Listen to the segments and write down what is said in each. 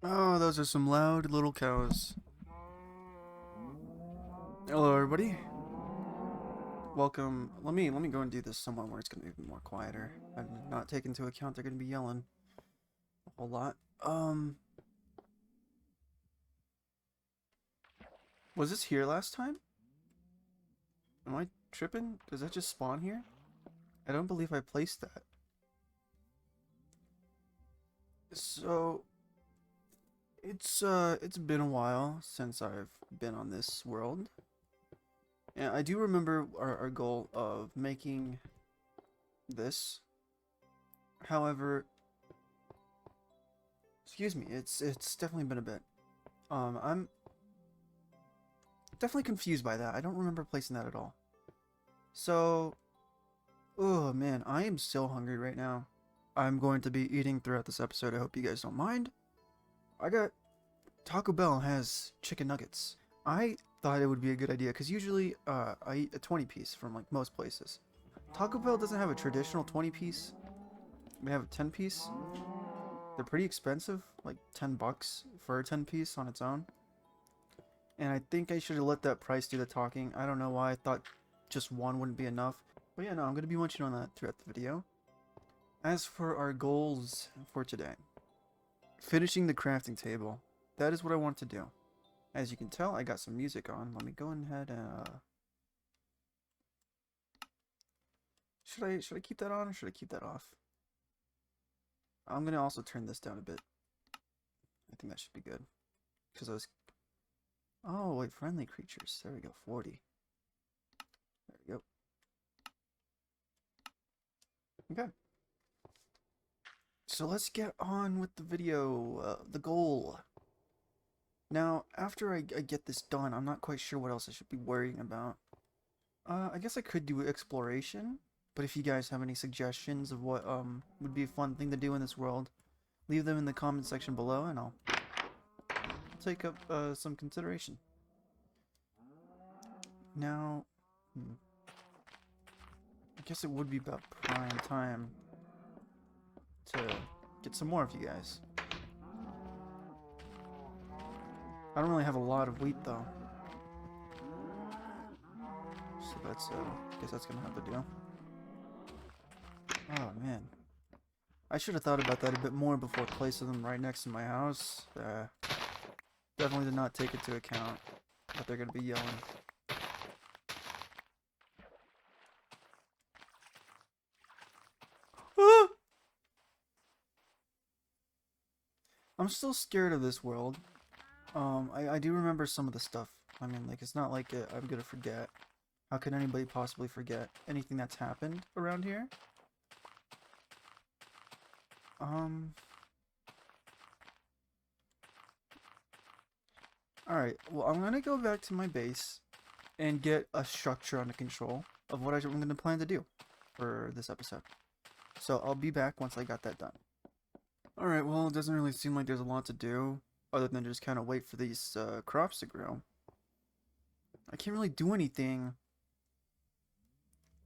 Oh, those are some loud little cows. Hello, everybody. Welcome. Let me go and do this somewhere where it's gonna be more quieter. I'm not taking into account they're gonna be yelling a whole lot. Was this here last time? Am I tripping? Does that just spawn here? I don't believe I placed that. So it's been a while since I've been on this world. And I do remember our goal of making this. However, excuse me, it's definitely been a bit. I'm definitely confused by that. I don't remember placing that at all. So, oh man, I am so hungry right now. I'm going to be eating throughout this episode. I hope you guys don't mind. I got Taco Bell has chicken nuggets. I thought it would be a good idea because usually I eat a 20 piece from like most places. Taco Bell doesn't have a traditional 20 piece. They have a 10 piece. They're pretty expensive, like 10 bucks for a 10 piece on its own. And I think I should have let that price do the talking. I don't know why I thought just one wouldn't be enough. But yeah, no, I'm going to be munching on that throughout the video. As for our goals for today, finishing the crafting table. That is what I want to do. As you can tell, I got some music on. Let me go ahead and should I keep that on or should I keep that off? I'm gonna also turn this down a bit. I think that should be good. Because I was oh wait, friendly creatures. There we go, 40. There we go. Okay. So let's get on with the video. The goal. Now, after I get this done, I'm not quite sure what else I should be worrying about. I guess I could do exploration, but if you guys have any suggestions of what would be a fun thing to do in this world, leave them in the comment section below, and I'll take up some consideration. Now, I guess it would be about prime time to get some more of you guys. I don't really have a lot of wheat though, so that's I guess that's gonna have to do. Oh man, I should have thought about that a bit more before placing them right next to my house. Definitely did not take into account that they're gonna be yelling. Ah! I'm still scared of this world. I do remember some of the stuff. I mean, like, it's not like I'm gonna forget. How could anybody possibly forget anything that's happened around here? Um, alright, well, I'm gonna go back to my base and get a structure under control of what I'm gonna plan to do for this episode. So I'll be back once I got that done. Alright, well, it doesn't really seem like there's a lot to do other than just kind of wait for these crops to grow. I can't really do anything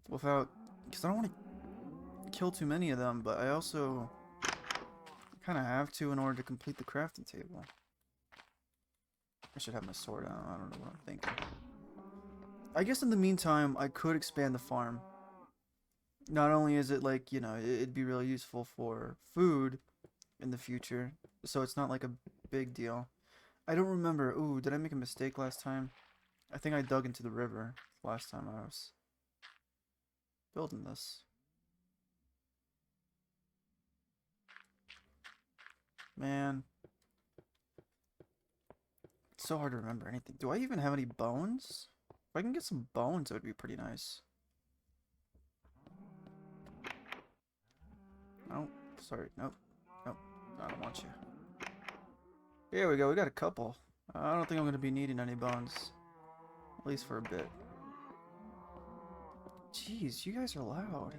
without, because I don't want to kill too many of them, but I also kind of have to in order to complete the crafting table. I should have my sword out. I don't know what I'm thinking. I guess in the meantime, I could expand the farm. Not only is it like, you know, it'd be really useful for food in the future, so it's not like a big deal. I don't remember. Ooh, did I make a mistake last time? I think I dug into the river last time I was building this. Man, it's so hard to remember anything. Do I even have any bones? If I can get some bones, it would be pretty nice. Oh, sorry. Nope. Nope. I don't want you. Here we go. We got a couple. I don't think I'm going to be needing any bones. At least for a bit. Jeez, you guys are loud.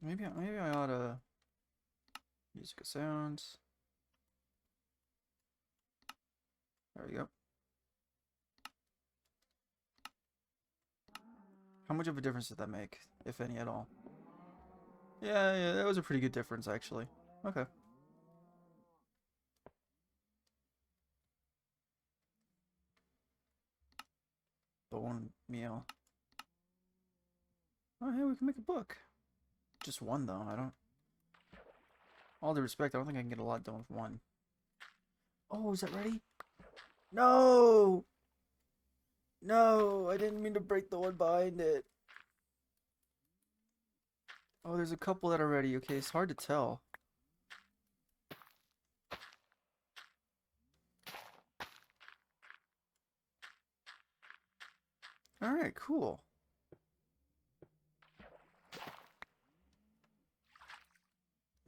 Maybe I ought to... Music sounds. There we go. How much of a difference did that make, if any at all? Yeah, that was a pretty good difference, actually. Okay. Bone meal. Oh, hey, we can make a book. Just one, though. I don't... All due respect, I don't think I can get a lot done with one. Oh, is that ready? No! No, I didn't mean to break the one behind it. Oh, there's a couple that are ready. Okay, it's hard to tell. Alright, cool.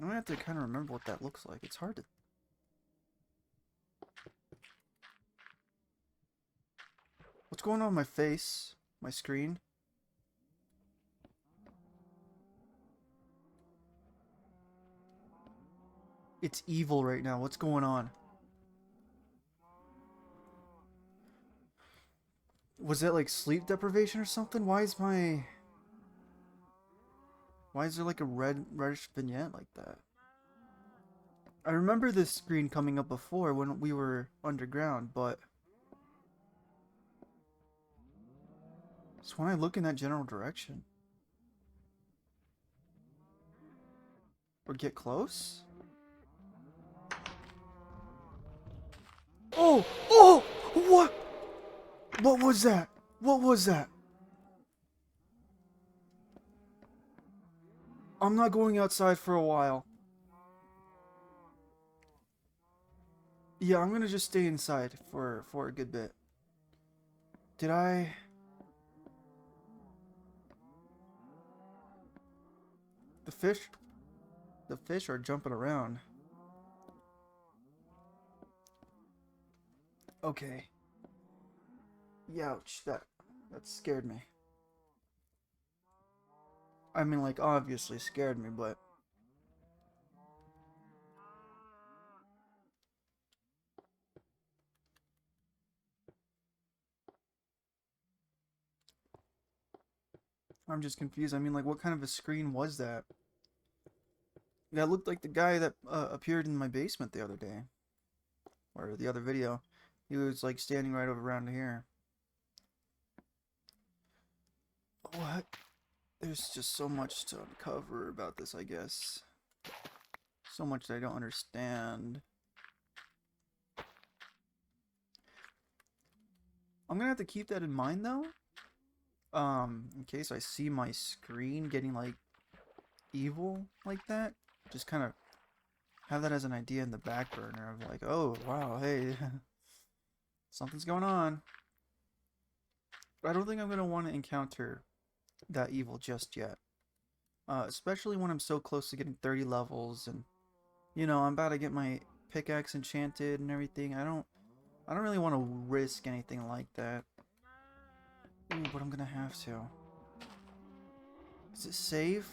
I'm gonna have to kind of remember what that looks like. It's hard to... What's going on with my face? My screen? It's evil right now. What's going on? Was that like sleep deprivation or something? Why is my... Why is there like a reddish vignette like that? I remember this screen coming up before when we were underground, but... It's when I look in that general direction. Or get close? Oh! Oh! What? What was that? What was that? I'm not going outside for a while. Yeah, I'm gonna just stay inside for a good bit. Did I... The fish... The fish are jumping around. Okay. Youch, that scared me. I mean, like, obviously scared me, but... I'm just confused. I mean, like, what kind of a screen was that? That looked like the guy that appeared in my basement the other day. Or the other video. He was, like, standing right over around here. What? There's just so much to uncover about this, I guess. So much that I don't understand. I'm gonna have to keep that in mind, though. In case I see my screen getting, like, evil like that. Just kind of have that as an idea in the back burner of, like, oh, wow, hey, something's going on. But I don't think I'm gonna want to encounter that evil just yet. Especially when I'm so close to getting 30 levels and, you know, I'm about to get my pickaxe enchanted and everything. I don't really want to risk anything like that. Ooh, but I'm gonna have to. Is it safe?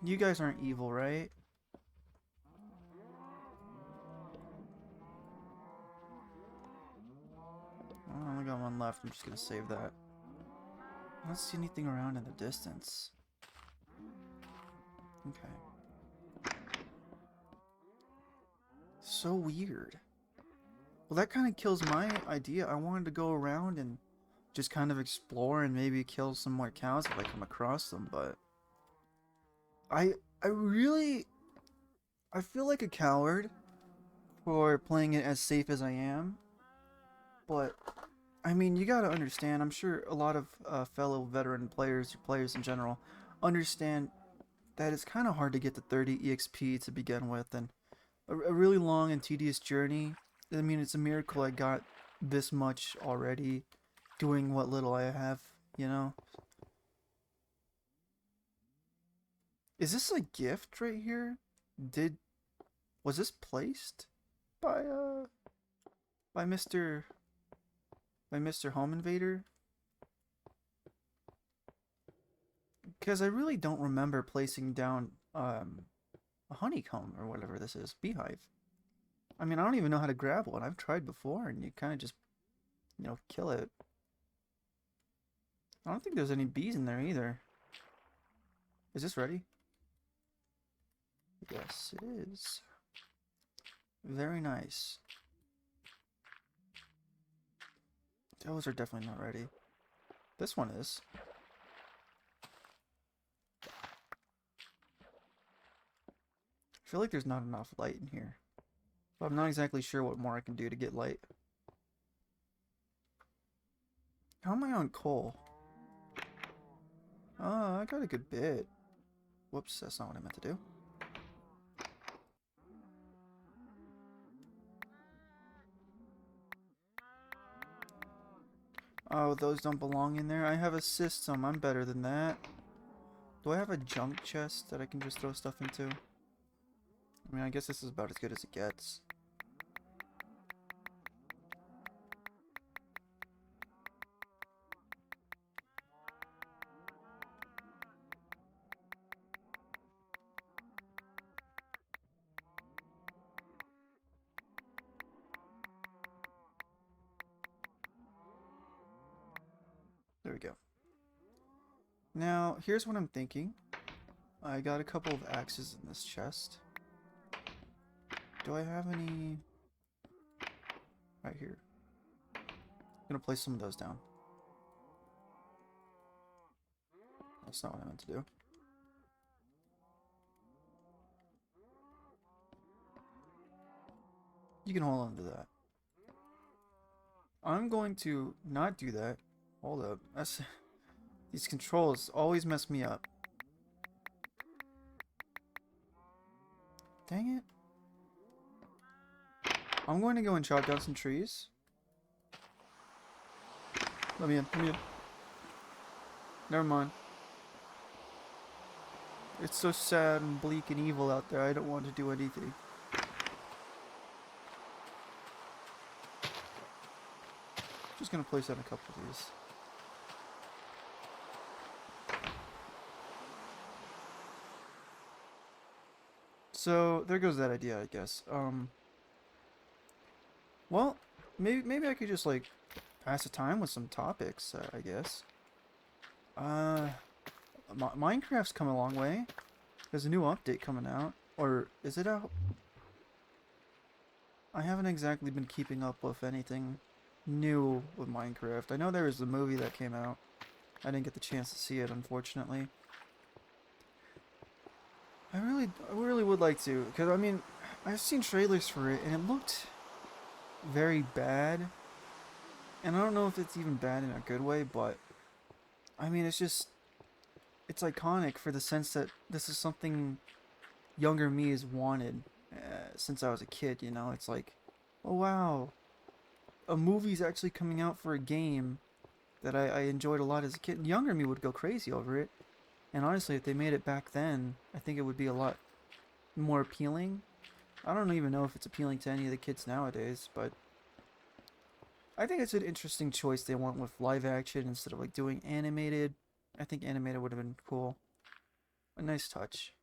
You guys aren't evil, right? Oh, I only got one left. I'm just gonna save that. I don't see anything around in the distance. Okay. So weird. Well, that kind of kills my idea. I wanted to go around and just kind of explore and maybe kill some more cows if I come across them, but... I really... I feel like a coward for playing it as safe as I am, but... I mean, you gotta understand, I'm sure a lot of fellow veteran players, or players in general, understand that it's kind of hard to get to 30 EXP to begin with, and a really long and tedious journey. I mean, it's a miracle I got this much already, doing what little I have, you know? Is this a gift right here? Was this placed by, by Mr. by Mr. Home Invader? Because I really don't remember placing down, a honeycomb or whatever this is, beehive. I mean, I don't even know how to grab one. I've tried before, and you kind of just, you know, kill it. I don't think there's any bees in there either. Is this ready? Yes, it is. Very nice. Those are definitely not ready. This one is. I feel like there's not enough light in here. But I'm not exactly sure what more I can do to get light. How am I on coal? Oh, I got a good bit. Whoops, that's not what I meant to do. Oh, those don't belong in there. I have a system. I'm better than that. Do I have a junk chest that I can just throw stuff into? I mean, I guess this is about as good as it gets. There we go. Now, here's what I'm thinking. I got a couple of axes in this chest. Do I have any... Right here. I'm gonna place some of those down. That's not what I meant to do. You can hold on to that. I'm going to not do that. Hold up. That's... These controls always mess me up. Dang it. I'm going to go and chop down some trees. Let me in. Let me in. Never mind. It's so sad and bleak and evil out there. I don't want to do anything. Just gonna place down a couple of these. So there goes that idea, I guess. Well, maybe I could just like pass the time with some topics, I guess. Minecraft's come a long way. There's a new update coming out, or is it out? I haven't exactly been keeping up with anything new with Minecraft. I know there was a movie that came out. I didn't get the chance to see it, unfortunately. I really would like to, because I mean, I've seen trailers for it, and it looked very bad. And I don't know if it's even bad in a good way, but I mean, it's iconic for the sense that this is something younger me has wanted since I was a kid, you know? It's like, oh wow, a movie's actually coming out for a game that I enjoyed a lot as a kid. Younger me would go crazy over it. And honestly, if they made it back then, I think it would be a lot more appealing. I don't even know if it's appealing to any of the kids nowadays, but I think it's an interesting choice they went with live action instead of like doing animated. I think animated would have been cool. A nice touch.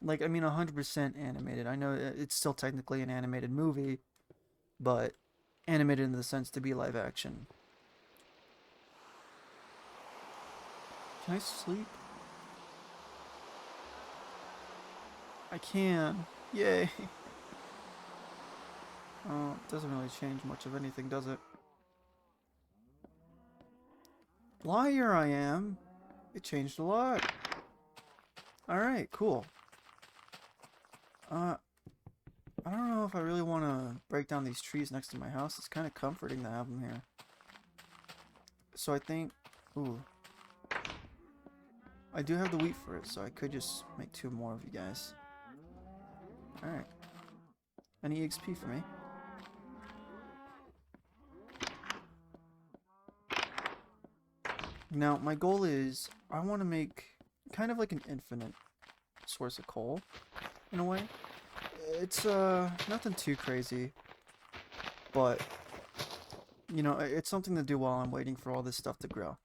Like, I mean, 100% animated. I know it's still technically an animated movie, but animated in the sense to be live action. Can I sleep? I can. Yay. Oh, it doesn't really change much of anything, does it? Why, here I am. It changed a lot. Alright, cool. I don't know if I really want to break down these trees next to my house. It's kind of comforting to have them here. So I think... Ooh. I do have the wheat for it, so I could just make 2 more of you guys. Alright. Any XP for me? Now, my goal is, I want to make kind of like an infinite source of coal, in a way. It's, nothing too crazy, but, you know, it's something to do while I'm waiting for all this stuff to grow.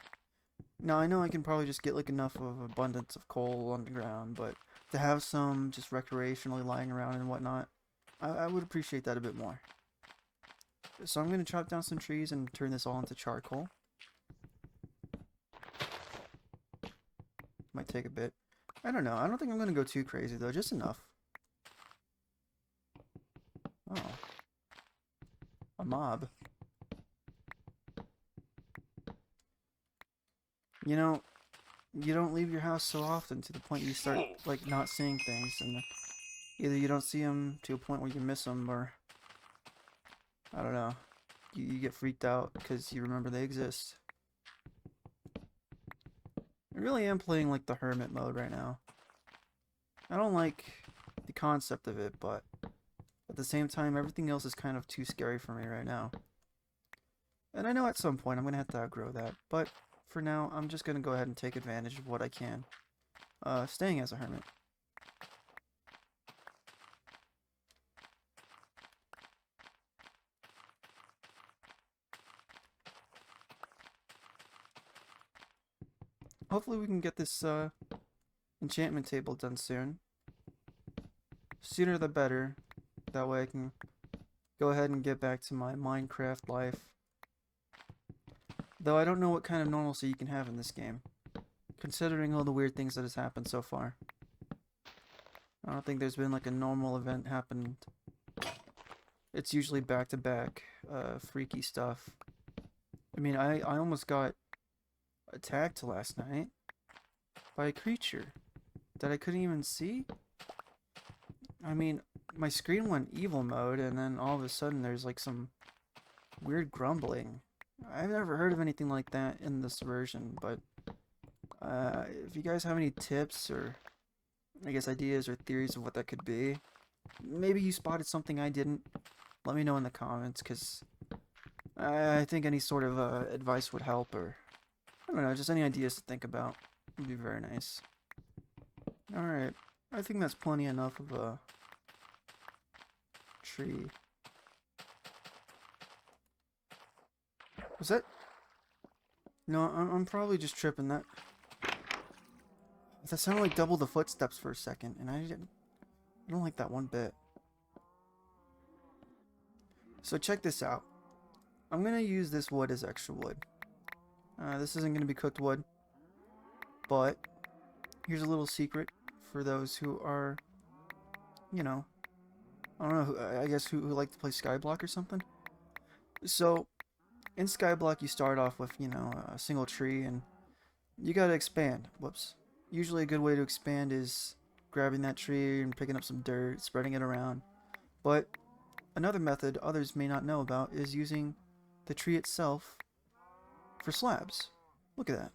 Now, I know I can probably just get, like, enough of abundance of coal on the ground, but to have some just recreationally lying around and whatnot, I would appreciate that a bit more. So I'm going to chop down some trees and turn this all into charcoal. Might take a bit. I don't know. I don't think I'm going to go too crazy, though. Just enough. Oh. A mob. You know, you don't leave your house so often to the point you start, like, not seeing things, and either you don't see them to a point where you miss them, or, I don't know, you get freaked out because you remember they exist. I really am playing, like, the hermit mode right now. I don't like the concept of it, but at the same time, everything else is kind of too scary for me right now. And I know at some point I'm going to have to outgrow that, but for now, I'm just going to go ahead and take advantage of what I can. Staying as a hermit. Hopefully we can get this enchantment table done soon. Sooner the better. That way I can go ahead and get back to my Minecraft life. Though I don't know what kind of normalcy you can have in this game, considering all the weird things that has happened so far. I don't think there's been like a normal event happened. It's usually back-to-back freaky stuff. I mean, I almost got attacked last night by a creature that I couldn't even see. I mean, my screen went evil mode, and then all of a sudden there's like some weird grumbling. I've never heard of anything like that in this version, but if you guys have any tips or, I guess, ideas or theories of what that could be, maybe you spotted something I didn't, let me know in the comments, because I think any sort of advice would help, or, I don't know, just any ideas to think about would be very nice. Alright, I think that's plenty enough of a tree. Was that? No, I'm probably just tripping. That sounded like double the footsteps for a second, and I don't like that one bit. So check this out. I'm gonna use this wood as extra wood. This isn't gonna be cooked wood, but here's a little secret for those who are, you know, I don't know, I guess who like to play Skyblock or something. So in Skyblock, you start off with, you know, a single tree, and you gotta expand. Whoops. Usually a good way to expand is grabbing that tree and picking up some dirt, spreading it around. But another method others may not know about is using the tree itself for slabs. Look at that.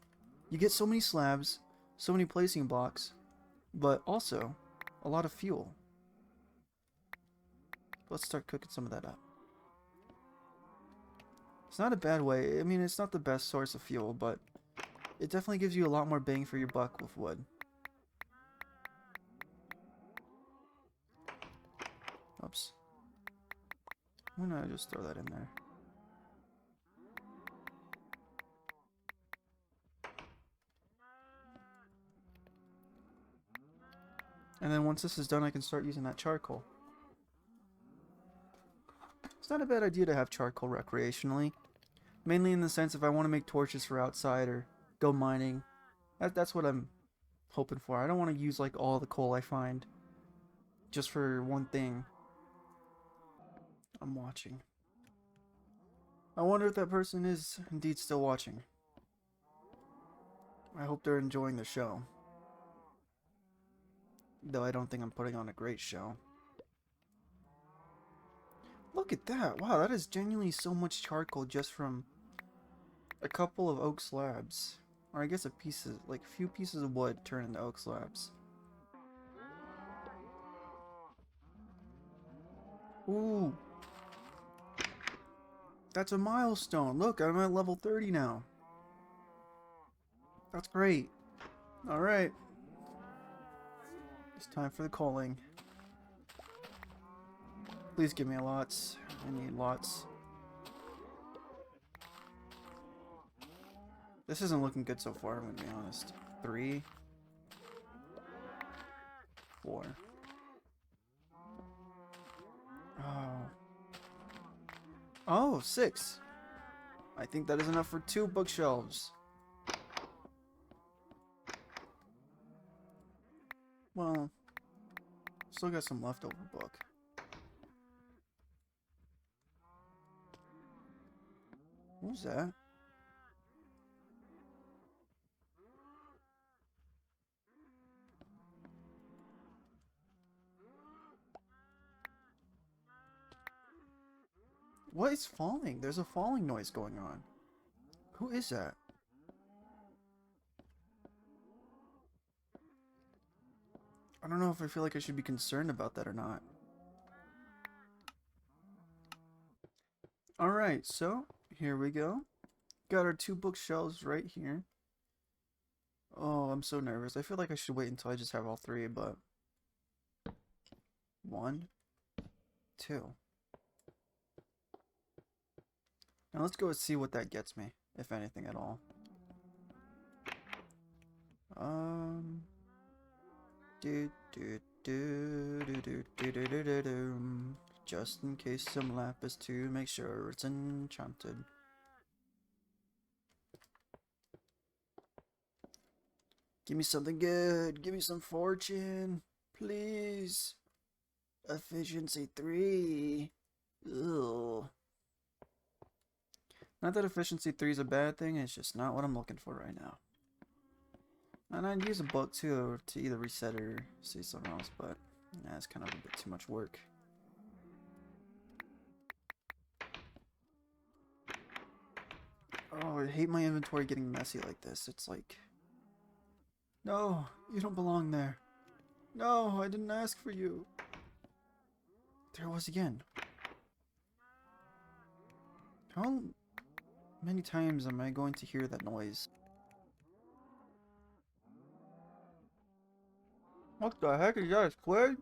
You get so many slabs, so many placing blocks, but also a lot of fuel. Let's start cooking some of that up. It's not a bad way. I mean, it's not the best source of fuel, but it definitely gives you a lot more bang for your buck with wood. Oops. I'm gonna just throw that in there. And then once this is done, I can start using that charcoal. It's not a bad idea to have charcoal recreationally. Mainly in the sense if I want to make torches for outside or go mining. That's what I'm hoping for. I don't want to use like all the coal I find just for one thing. I'm watching. I wonder if that person is indeed still watching. I hope they're enjoying the show. Though I don't think I'm putting on a great show. Look at that. Wow, that is genuinely so much charcoal just from a couple of oak slabs. Or I guess a few pieces of wood turn into oak slabs. Ooh. That's a milestone. Look, I'm at level 30 now. That's great. Alright. It's time for the calling. Please give me lots. I need lots. This isn't looking good so far, I'm gonna be honest. 3. 4. Oh. Oh, 6. I think that is enough for 2 bookshelves. Well, still got some leftover book. What was that? What is falling? There's a falling noise going on. Who is that? I don't know if I feel like I should be concerned about that or not. Alright, so here we go. Got our 2 bookshelves right here. Oh, I'm so nervous. I feel like I should wait until I just have all 3, but 1, 2. Now let's go and see what that gets me, if anything at all. Just in case some lapis to make sure it's enchanted. Give me something good. Give me some fortune. Please. Efficiency 3. Ugh. Not that efficiency 3 is a bad thing, it's just not what I'm looking for right now. And I'd use a book too to either reset or see something else, but yeah, it's kind of a bit too much work. Oh, I hate my inventory getting messy like this. It's like, no, you don't belong there. No, I didn't ask for you. There it was again. How many times am I going to hear that noise? What the heck is that, squid?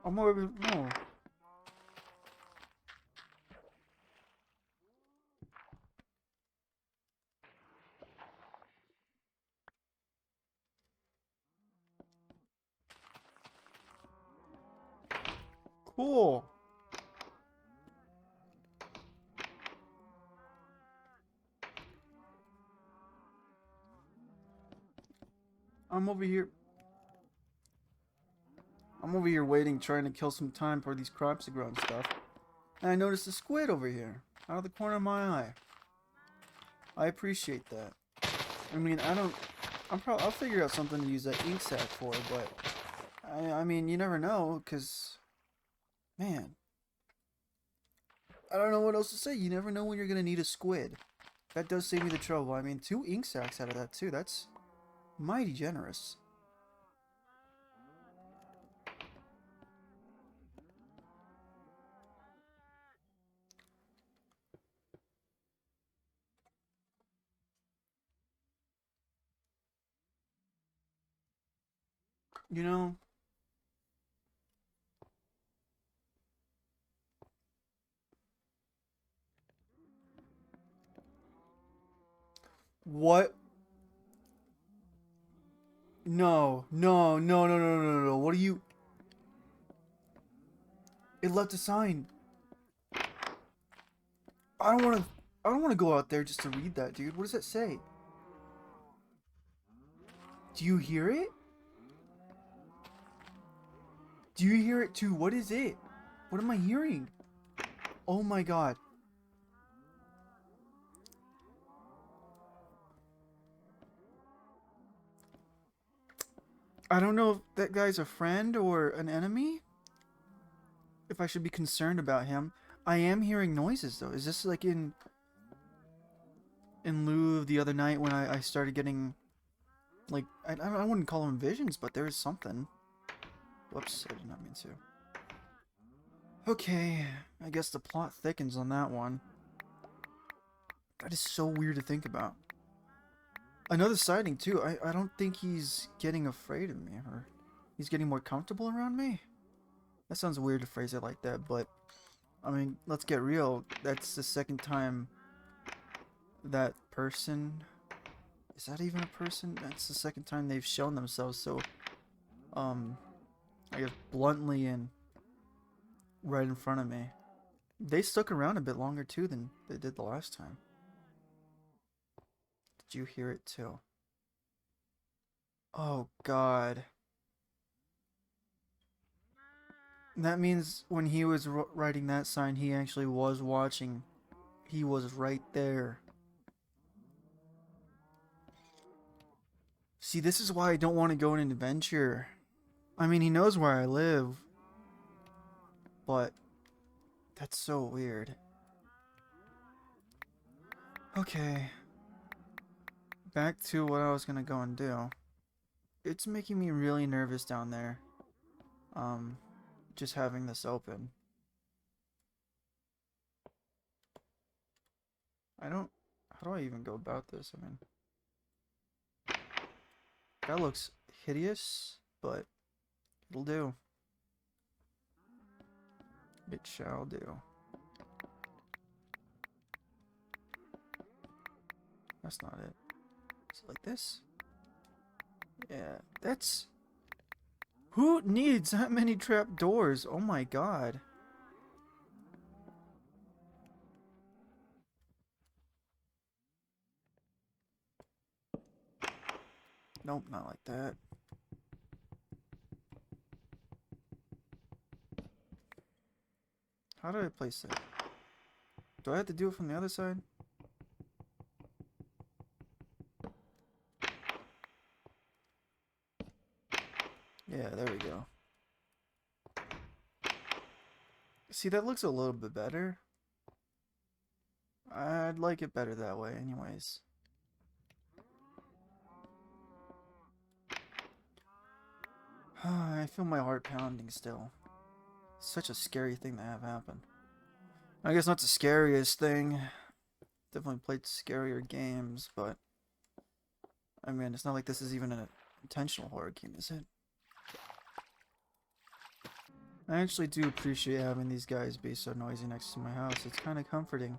I'm already... No. Cool. I'm over here waiting, trying to kill some time for these crops to grow and stuff. And I noticed a squid over here, out of the corner of my eye. I appreciate that. I mean, I'll figure out something to use that ink sac for, but I mean, you never know, cause, man, I don't know what else to say. You never know when you're gonna need a squid. That does save me the trouble. I mean, 2 ink sacs out of that too. That's mighty generous. You know, what? No, no, no, no, no, no, no. What are you? It left a sign. I don't want to. I don't want to go out there just to read that, dude. What does that say? Do you hear it? Do you hear it too? What is it? What am I hearing? Oh my god. I don't know if that guy's a friend or an enemy. If I should be concerned about him. I am hearing noises though. Is this like in lieu of the other night when I started getting, like, I wouldn't call them visions, but there is something. Whoops, I did not mean to. Okay, I guess the plot thickens on that one. That is so weird to think about. Another sighting too. I don't think he's getting afraid of me, or he's getting more comfortable around me. That sounds weird to phrase it like that, but I mean, let's get real. That's the second time that person... Is that even a person? That's the second time they've shown themselves so, I guess bluntly and right in front of me. They stuck around a bit longer too than they did the last time. Did you hear it too? Oh god. That means when he was writing that sign, he actually was watching. He was right there. See, this is why I don't want to go on an adventure. I mean, he knows where I live. But That's so weird. Okay. Back to what I was gonna go and do. It's making me really nervous down there. Just having this open. I don't... How do I even go about this? I mean... That looks hideous, but it'll do. It shall do. That's not it. Is it like this? Yeah, that's... Who needs that many trap doors? Oh my god. Nope, not like that. How do I place it? Do I have to do it from the other side? Yeah, there we go. See, that looks a little bit better. I'd like it better that way anyways. I feel my heart pounding still. Such a scary thing to have happen. I guess not the scariest thing. Definitely played scarier games, but... I mean, it's not like this is even an intentional horror game, is it? I actually do appreciate having these guys be so noisy next to my house. It's kind of comforting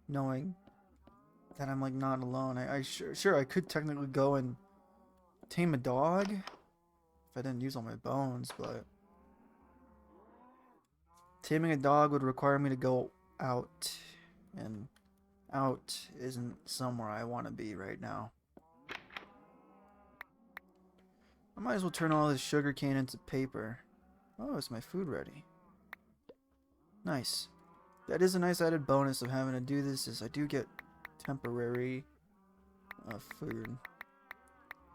knowing that I'm like not alone. Sure I could technically go and tame a dog if I didn't use all my bones, but taming a dog would require me to go out, and out isn't somewhere I want to be right now. I might as well turn all this sugarcane into paper. Oh, is my food ready? Nice. That is a nice added bonus of having to do this, is I do get temporary food.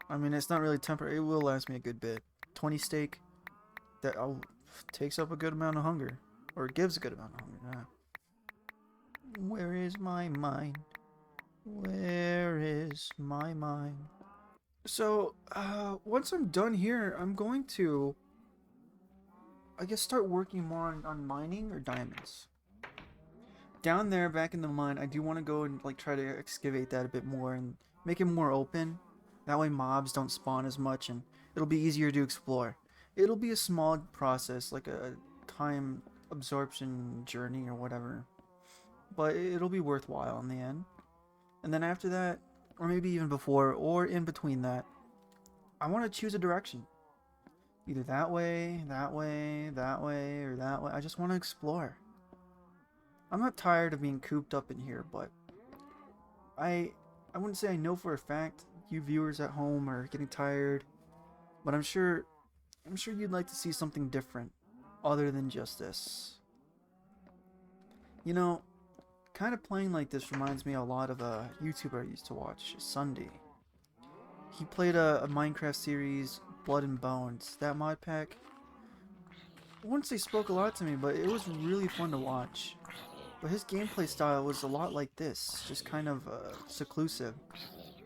I mean, it's not really temporary. It will last me a good bit. 20 steak. That takes up a good amount of hunger. Or it gives a good amount of hunger. Where is my mind? Where is my mind? So, once I'm done here, I'm going to... I guess start working more on mining or diamonds. Down there, back in the mine, I do want to go and like try to excavate that a bit more and make it more open. That way mobs don't spawn as much and it'll be easier to explore. It'll be a small process, like a time absorption journey or whatever. But it'll be worthwhile in the end. And then after that, or maybe even before or in between that, I want to choose a direction. Either that way, that way, that way, or that way. I just want to explore. I'm not tired of being cooped up in here, but I wouldn't say I know for a fact you viewers at home are getting tired, but I'm sure you'd like to see something different other than just this. You know, kind of playing like this reminds me a lot of a YouTuber I used to watch, Sunday. He played a Minecraft series, Blood and Bones. That mod pack, I wouldn't say spoke a lot to me, but it was really fun to watch. But his gameplay style was a lot like this, just kind of seclusive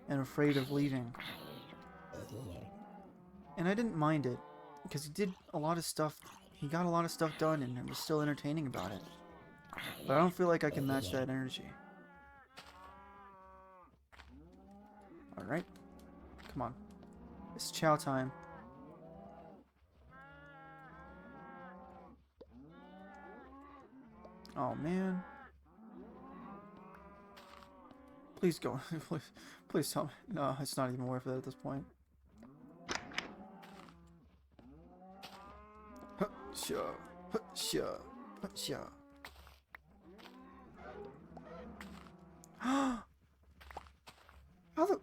and afraid of leaving. And I didn't mind it, because he did a lot of stuff, he got a lot of stuff done and was still entertaining about it. But I don't feel like I can match that energy. Alright, come on. It's chow time. Oh man. Please go. please tell me. No, it's not even worth it at this point. Sure. Sure. Sure. How the...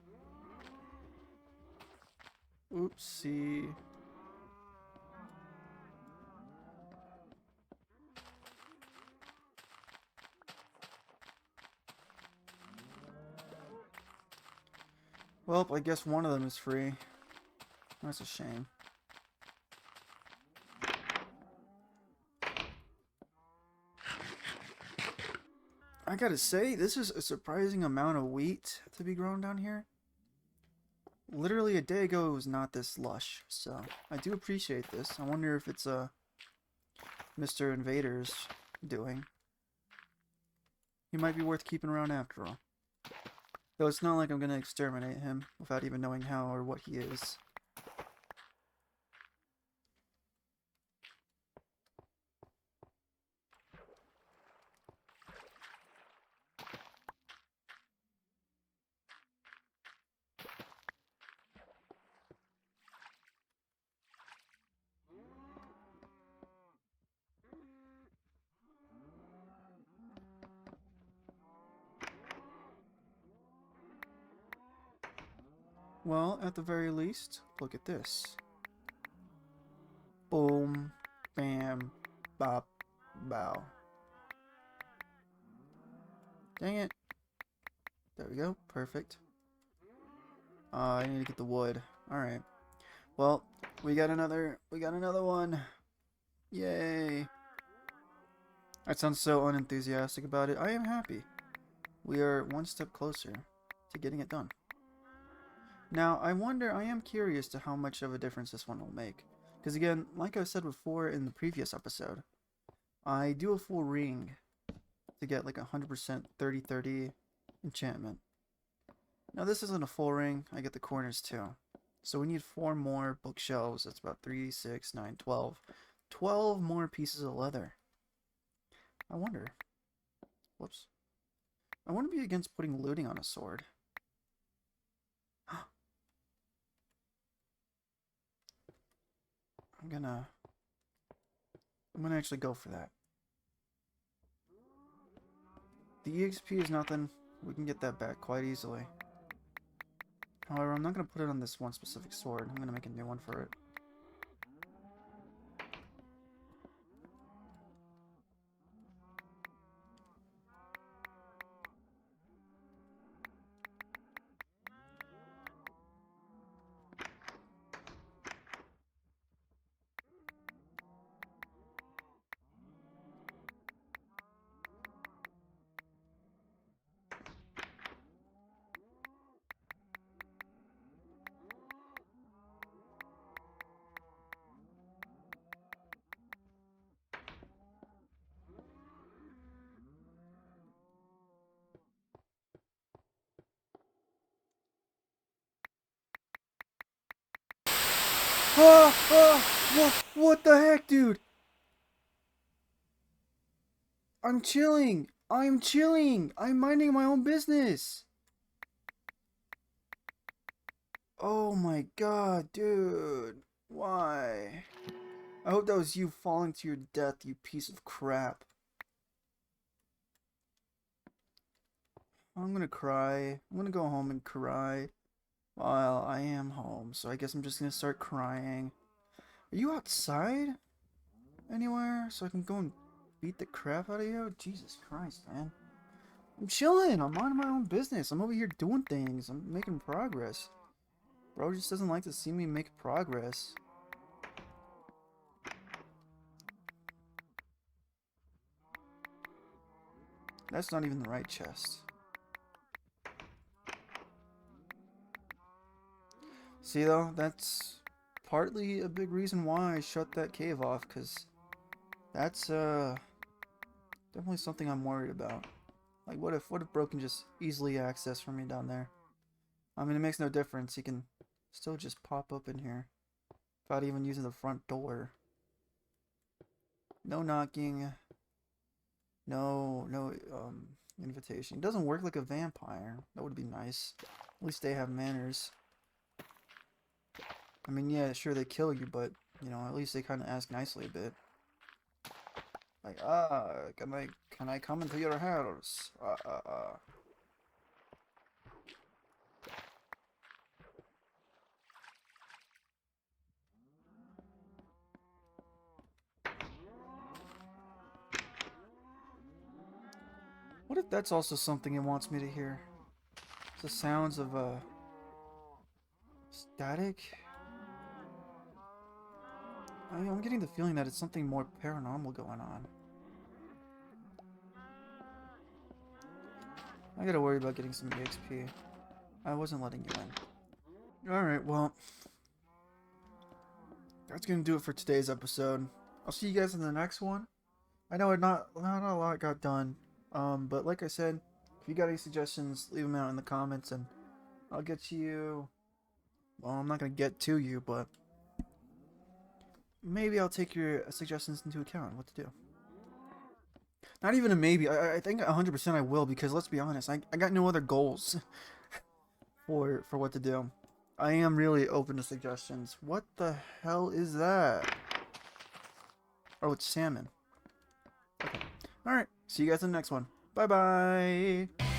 Oopsie. Well, I guess one of them is free. That's a shame. I gotta say, this is a surprising amount of wheat to be grown down here. Literally a day ago, it was not this lush, so I do appreciate this. I wonder if it's Mr. Invader's doing. He might be worth keeping around after all. Though it's not like I'm gonna exterminate him without even knowing how or what he is. Well, at the very least, look at this. Boom, bam, bop, bow. Dang it. There we go, perfect. I need to get the wood. Alright. Well, we got another one. Yay. I sound so unenthusiastic about it. I am happy. We are one step closer to getting it done. Now, I am curious to how much of a difference this one will make. Because again, like I said before in the previous episode, I do a full ring to get like 100% 30-30 enchantment. Now this isn't a full ring, I get the corners too. So we need 4 more bookshelves, that's about 3, 6, 9, 12. 12 more pieces of leather. I wonder, whoops. I want to be against putting looting on a sword. I'm gonna actually go for that. The EXP is nothing. We can get that back quite easily. However, I'm not gonna put it on this one specific sword. I'm gonna make a new one for it. What the heck, dude? I'm chilling. I'm chilling. I'm minding my own business. Oh my god, dude. Why? I hope that was you falling to your death, you piece of crap. I'm gonna cry. I'm gonna go home and cry. Well, I am home, so I guess I'm just gonna start crying. Are you outside? Anywhere? So I can go and beat the crap out of you? Jesus Christ, man. I'm chilling. I'm minding my own business. I'm over here doing things. I'm making progress. Bro just doesn't like to see me make progress. That's not even the right chest. See though, that's partly a big reason why I shut that cave off, because that's definitely something I'm worried about. Like what if Bro can just easily access from me down there? I mean, it makes no difference. He can still just pop up in here without even using the front door. No knocking. No invitation. It doesn't work like a vampire. That would be nice. At least they have manners. I mean, yeah, sure, they kill you, but, you know, at least they kind of ask nicely a bit. Like, can I come into your house? What if that's also something it wants me to hear? The sounds of, static? I'm getting the feeling that it's something more paranormal going on. I gotta worry about getting some EXP. I wasn't letting you in. Alright, well, that's gonna do it for today's episode. I'll see you guys in the next one. I know not a lot got done, but like I said, if you got any suggestions, leave them out in the comments, and I'll get to you. Well, I'm not gonna get to you, but maybe I'll take your suggestions into account. What to do? Not even a maybe. I think 100% I will, because let's be honest, I got no other goals for what to do. I am really open to suggestions. What the hell is that? Oh, it's salmon. Okay. Alright. See you guys in the next one. Bye-bye.